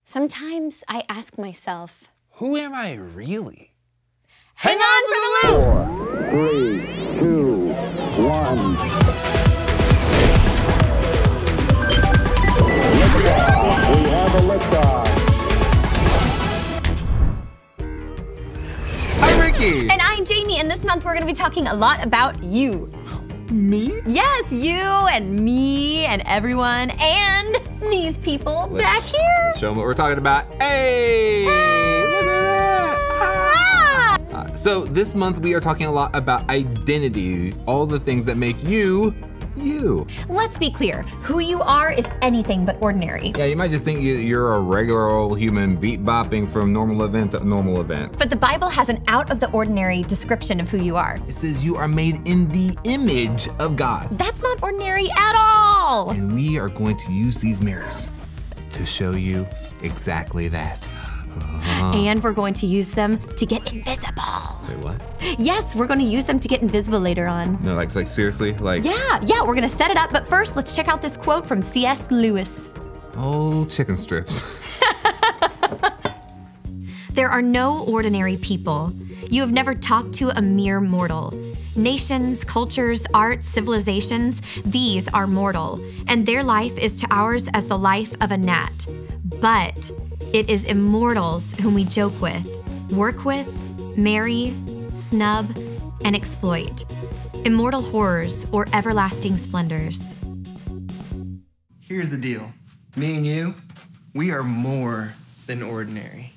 Sometimes I ask myself, who am I really? Hang on for the loop! 4, 3, 2, 1. Liftoff. We have a liftoff. I'm Ricky! And I'm Jamie, and this month we're gonna be talking a lot about you. Me? Yes, you and me and everyone and these people back here. Show them what we're talking about. Hey! Look at that! Ah. So this month we are talking a lot about identity, all the things that make you, you. Let's be clear, who you are is anything but ordinary. Yeah, you might just think you're a regular old human beat bopping from normal event to normal event. But the Bible has an out of the ordinary description of who you are. It says you are made in the image of God. That's not ordinary at all. And we are going to use these mirrors to show you exactly that. And we're going to use them to get invisible. Wait, what? Yes, we're going to use them to get invisible later on. No, like seriously? Like? Yeah, we're going to set it up. But first, let's check out this quote from C.S. Lewis. Oh, chicken strips. There are no ordinary people. You have never talked to a mere mortal. Nations, cultures, arts, civilizations, these are mortal, and their life is to ours as the life of a gnat. But it is immortals whom we joke with, work with, marry, snub, and exploit. Immortal horrors or everlasting splendors. Here's the deal. Me and you, we are more than ordinary.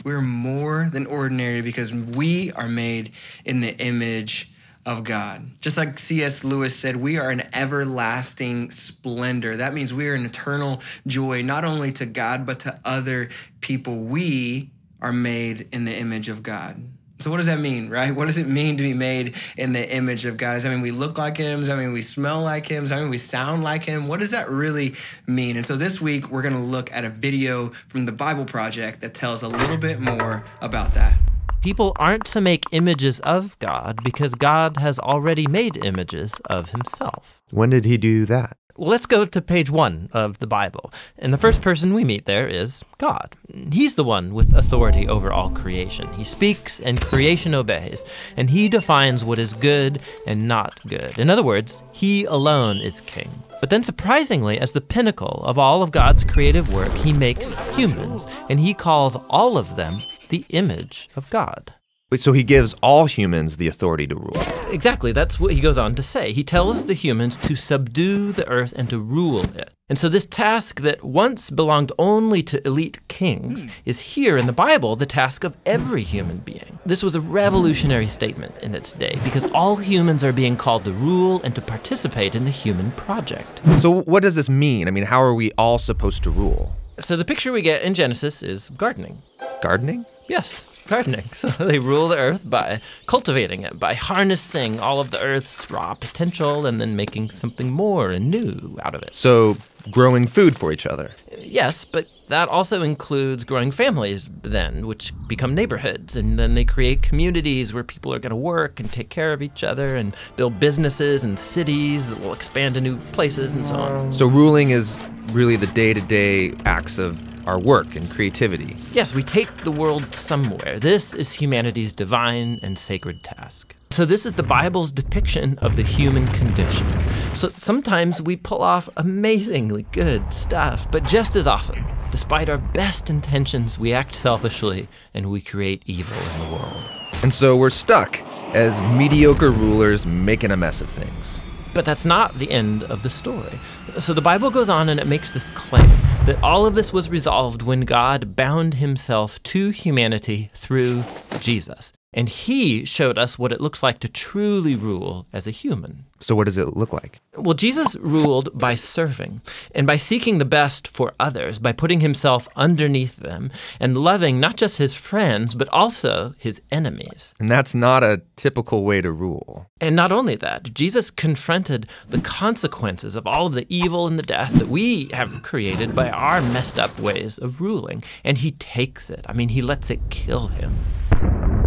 We're more than ordinary because we are made in the image of God. Just like C.S. Lewis said, we are an everlasting splendor. That means we are an eternal joy, not only to God, but to other people. We are made in the image of God. So what does that mean, right? What does it mean to be made in the image of God? Does that mean we look like him? Does that mean we smell like him? Does that mean we sound like him? What does that really mean? And so this week, we're gonna look at a video from the Bible Project that tells a little bit more about that. People aren't to make images of God because God has already made images of himself. When did he do that? Well, let's go to page 1 of the Bible. And the first person we meet there is God. He's the one with authority over all creation. He speaks and creation obeys, and he defines what is good and not good. In other words, he alone is king. But then surprisingly, as the pinnacle of all of God's creative work, he makes humans, and he calls all of them the image of God. So he gives all humans the authority to rule. Exactly, that's what he goes on to say. He tells the humans to subdue the earth and to rule it. And so this task that once belonged only to elite kings is here in the Bible the task of every human being. This was a revolutionary statement in its day because all humans are being called to rule and to participate in the human project. So what does this mean? I mean, how are we all supposed to rule? So the picture we get in Genesis is gardening. Gardening? Yes. Gardening. So they rule the earth by cultivating it, by harnessing all of the earth's raw potential and then making something more and new out of it. So growing food for each other. Yes, but that also includes growing families then, which become neighborhoods, and then they create communities where people are going to work and take care of each other and build businesses and cities that will expand to new places and so on. So ruling is really the day-to-day acts of our work and creativity. Yes, we take the world somewhere. This is humanity's divine and sacred task. So this is the Bible's depiction of the human condition. So sometimes we pull off amazingly good stuff, but just as often, despite our best intentions, we act selfishly and we create evil in the world. And so we're stuck as mediocre rulers making a mess of things. But that's not the end of the story. So the Bible goes on and it makes this claim that all of this was resolved when God bound himself to humanity through Jesus. And he showed us what it looks like to truly rule as a human. So what does it look like? Well, Jesus ruled by serving and by seeking the best for others, by putting himself underneath them and loving not just his friends, but also his enemies. And that's not a typical way to rule. And not only that, Jesus confronted the consequences of all of the evil and the death that we have created by our messed up ways of ruling. And he takes it. I mean, he lets it kill him.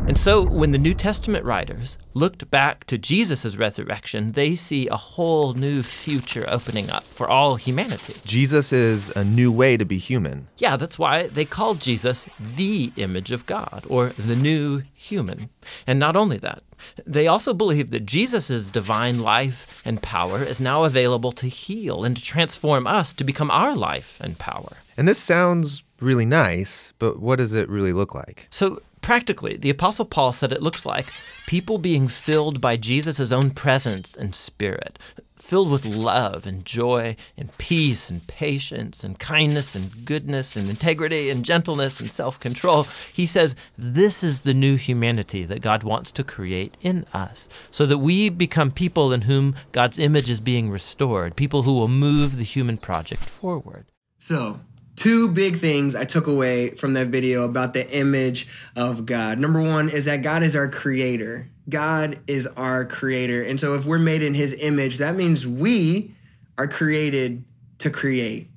And so when the New Testament writers looked back to Jesus' resurrection, they see a whole new future opening up for all humanity. Jesus is a new way to be human. Yeah, that's why they called Jesus the image of God, or the new human. And not only that, they also believe that Jesus' divine life and power is now available to heal and to transform us to become our life and power. And this sounds really nice, but what does it really look like? So practically, the Apostle Paul said it looks like people being filled by Jesus' own presence and spirit, filled with love and joy and peace and patience and kindness and goodness and integrity and gentleness and self-control. He says this is the new humanity that God wants to create in us, so that we become people in whom God's image is being restored, people who will move the human project forward. So, 2 big things I took away from that video about the image of God. Number 1 is that God is our creator. God is our creator. And so if we're made in his image, that means we are created to create.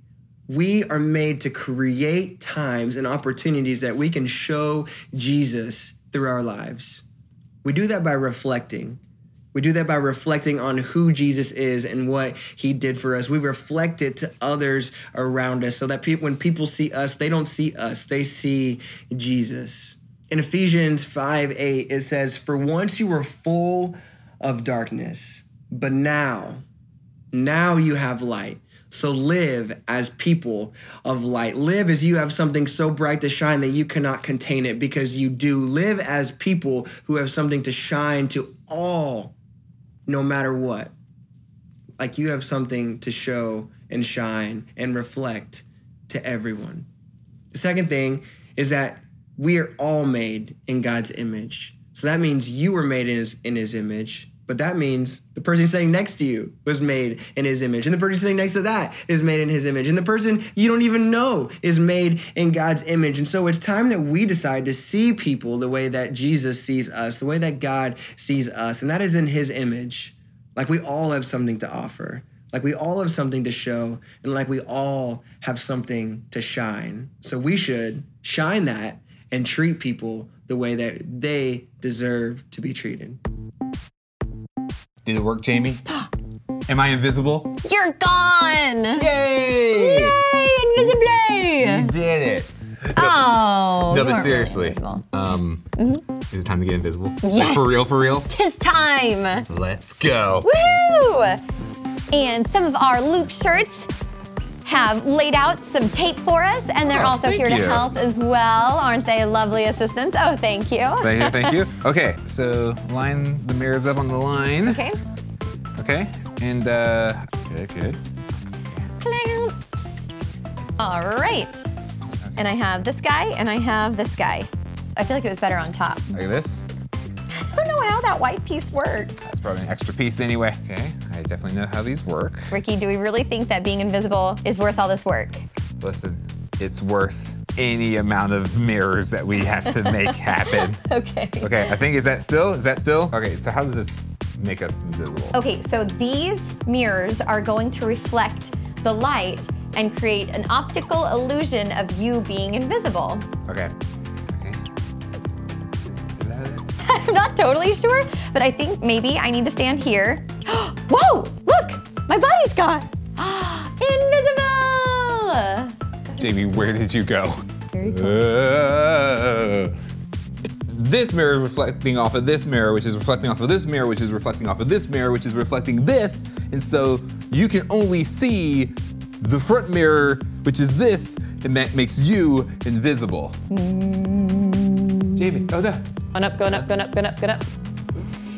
We are made to create times and opportunities that we can show Jesus through our lives. We do that by reflecting. We do that by reflecting on who Jesus is and what he did for us. We reflect it to others around us so that when people see us, they don't see us, they see Jesus. In Ephesians 5:8, it says, "For once you were full of darkness, but now you have light. So live as people of light." Live as you have something so bright to shine that you cannot contain it, because you do. Live as people who have something to shine to all, no matter what. Like you have something to show and shine and reflect to everyone. The second thing is that we are all made in God's image. So that means you were made in his image, but that means the person sitting next to you was made in his image, and the person sitting next to that is made in his image, and the person you don't even know is made in God's image. And so it's time that we decide to see people the way that Jesus sees us, the way that God sees us, and that is in his image. Like we all have something to offer, like we all have something to show, and like we all have something to shine. So we should shine that and treat people the way that they deserve to be treated. Did it work, Jamie? Am I invisible? You're gone! Yay! Yay, Invisibly! You did it. Oh. No, you but weren't seriously, really is it time to get invisible? Yes. Like, for real, for real? 'Tis time! Let's go. Woohoo! And some of our loop shirts have laid out some tape for us, and they're also thank here to you. help as well. Aren't they lovely assistants? Oh, thank you. Thank you, thank you. Okay, so line the mirrors up on the line. Okay. Okay, and good. Clamps. All right. And I have this guy, and I have this guy. I feel like it was better on top. Look at this. I don't know how that white piece worked. That's probably an extra piece anyway. Okay, I definitely know how these work. Ricky, do we really think that being invisible is worth all this work? Listen, it's worth any amount of mirrors that we have to make happen. Okay. Okay, I think, is that still? Okay, so how does this make us invisible? Okay, so these mirrors are going to reflect the light and create an optical illusion of you being invisible. Okay. Is that it? I'm not totally sure, but I think maybe I need to stand here. Whoa, look, my body's gone. Invisible! Jamie, where did you go? Very cool. This mirror is reflecting off of this mirror, which is reflecting off of this mirror, which is reflecting off of this mirror, which is reflecting this. And so you can only see the front mirror, which is this, and that makes you invisible. Jamie, oh no. Going up, going up, going up, going up, going up.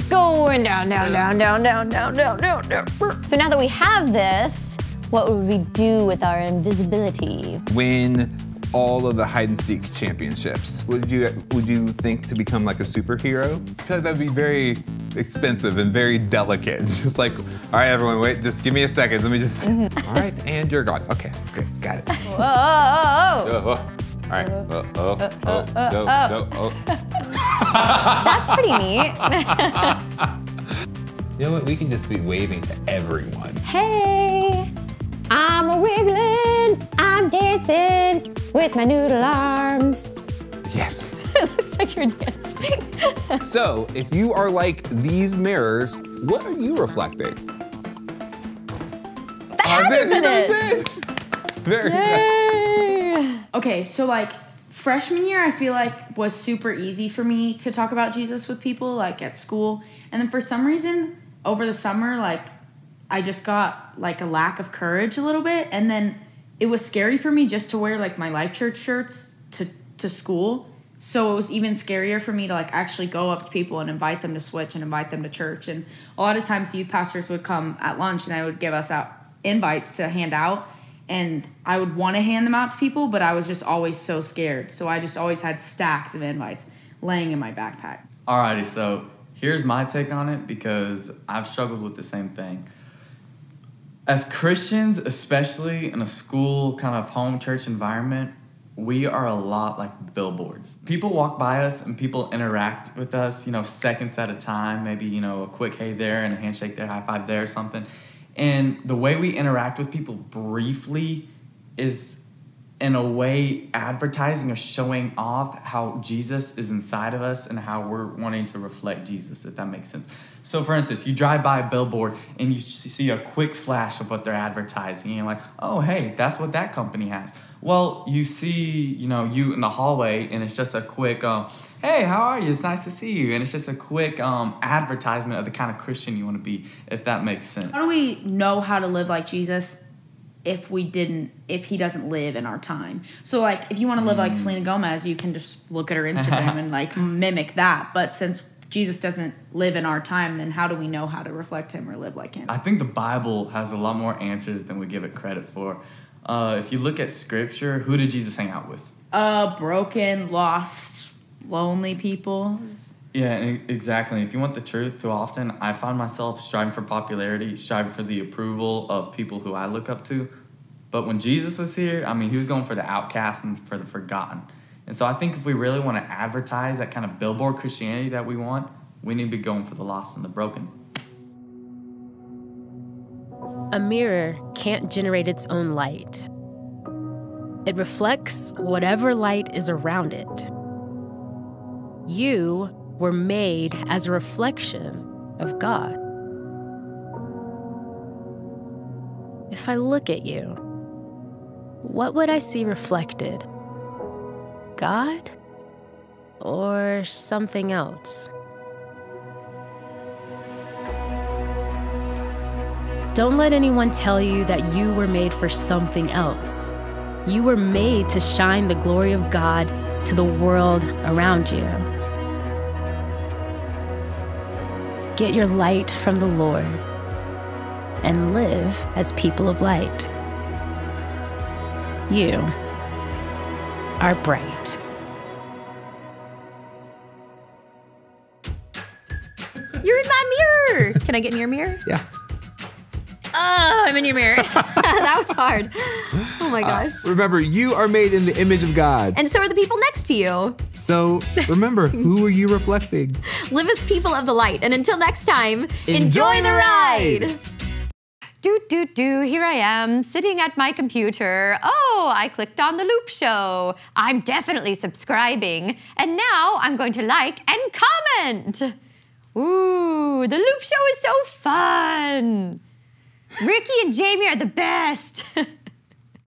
Going down, down, down, down, down, down, down, down, down. So now that we have this, what would we do with our invisibility? Win all of the hide and seek championships. Would you think to become like a superhero? I feel like that'd be very expensive and very delicate. It's just like, all right, everyone, wait, just give me a second. Let me just, all right, and you're gone. Okay, great, got it. Whoa! All right, That's pretty neat. You know what, we can just be waving to everyone. Hey, I'm a wiggling, I'm dancing with my noodle arms. Yes. It looks like you're dancing. So, if you are like these mirrors, what are you reflecting? Happiness. Very good. Yay! Okay, so like freshman year, I feel like was super easy for me to talk about Jesus with people, like at school. And then for some reason, over the summer, like I just got like a lack of courage a little bit. And then it was scary for me just to wear like my Life Church shirts to school. So it was even scarier for me to like actually go up to people and invite them to switch and invite them to church. And a lot of times youth pastors would come at lunch and I would give us out invites to hand out. And I would want to hand them out to people, but I was just always so scared. So I just always had stacks of invites laying in my backpack. Alrighty, so here's my take on it because I've struggled with the same thing. As Christians, especially in a school kind of home church environment, we are a lot like billboards. People walk by us and people interact with us, seconds at a time, maybe, a quick hey there and a handshake there, high five there or something. And the way we interact with people briefly is, in a way, advertising or showing off how Jesus is inside of us and how we're wanting to reflect Jesus, if that makes sense. So, for instance, you drive by a billboard and you see a quick flash of what they're advertising. And you're like, oh, hey, that's what that company has. Well, you see, you in the hallway and it's just a quick, hey, how are you? It's nice to see you. And it's just a quick advertisement of the kind of Christian you want to be, if that makes sense. How do we know how to live like Jesus if he doesn't live in our time? So like if you want to live like Selena Gomez, you can just look at her Instagram and like mimic that. But since Jesus doesn't live in our time, then how do we know how to reflect him or live like him? I think the Bible has a lot more answers than we give it credit for. If you look at scripture, who did Jesus hang out with? Broken, lost, lonely people. Yeah, exactly. If you want the truth, too often I find myself striving for popularity, striving for the approval of people who I look up to. But when Jesus was here, he was going for the outcast and for the forgotten. And so I think if we really want to advertise that kind of billboard Christianity that we want, we need to be going for the lost and the broken. A mirror can't generate its own light. It reflects whatever light is around it. You were made as a reflection of God. If I look at you, what would I see reflected? God or something else? Don't let anyone tell you that you were made for something else. You were made to shine the glory of God to the world around you. Get your light from the Lord and live as people of light. You are bright. You're in my mirror. Can I get in your mirror? Yeah. Oh, I'm in your mirror. That was hard. Oh my gosh. Remember, you are made in the image of God. And so are the people next to you. So remember, who are you reflecting? Live as people of the light. And until next time, Enjoy the ride. Here I am, sitting at my computer. Oh, I clicked on the Loop Show. I'm definitely subscribing. And now I'm going to like and comment. Ooh, the Loop Show is so fun. Ricky and Jamie are the best.